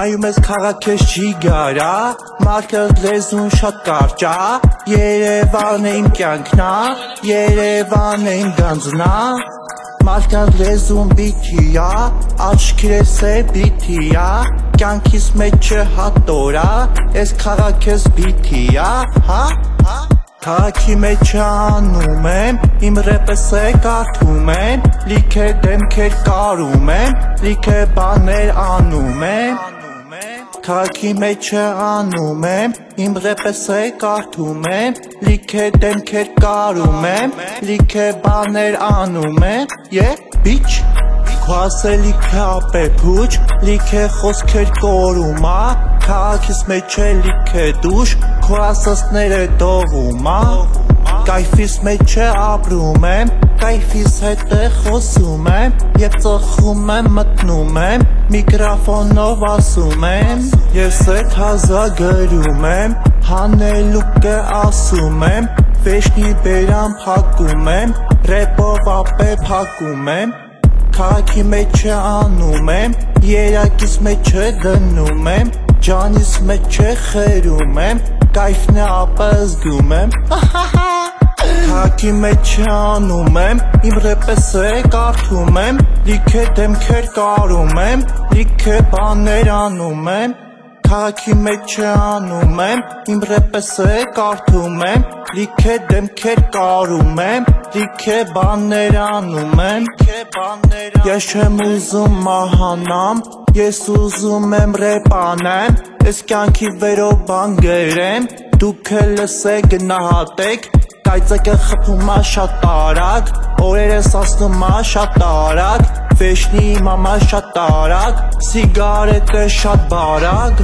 Նայում ես քաղաք ես չի գարա, մարդը լեզուն շատ կարճ ա, Երևան է իմ կյանքն ա, Երևան է իմ գանձն ա, մարդը լեզուն բիթի ա, աչքերս է բիթի ա, կյանքիս մեջը հատոր ա, ես քաղաք ես բիթի ա, հա, Քաղաքի մեջ անում եմ, իմ ռեպս է կարդում եմ, լիքը դեմքեր կարում եմ, լիքը բաներ անում եմ, Քաղաքի մեջ անում եմ, իմ ռեպս է կարդում եմ, լիքը դեմքեր կարում եմ, լիքը բաներ անում եմ, bitch Քո ասելիքը ապեփուչ, լիքը խոսքեր կորում ա, Քաղաքիս մեջ է լիքը դուշ, քո ասածները դողում ա, Կայֆիս մեջ է ապրում եմ, կայֆիս հետ է խոսում եմ, Եվ ծխում եմ մտնում եմ, միկրոֆոնով ասում եմ, Ես էդ հազա գրում եմ, հանելուկը ասում եմ, Վեշնի բերան փակում եմ, ռեպով ապե փակում եմ, Քաղաքի մեջ անում եմ, երակիս մեջ դնում եմ, Ջանիս մեջ խերում եմ, կայֆն է ապը զգում եմ, Քաղաքի մեջ անում եմ, իմ ռեպս է կարդում եմ, լիքը դեմքեր կարում եմ, լիքը բաներ անում եմ, Քաղաքի մեջ անում եմ, իմ ռեպս է կարդում եմ, լիքը դեմքեր կարում եմ, լիքը բաներ անում եմ, Ես չեմ ուզում մահանամ, ես ուզում եմ ռեպ անեմ, Ես կյանքի վերով բան գրեմ, դուք լսեք գնահատեք, Կայծակը խփում ա շատ արագ, օրերս ասնում ա շատ արագ, Վեշնի մամա շատ արագ, սիգարետը շատ բարագ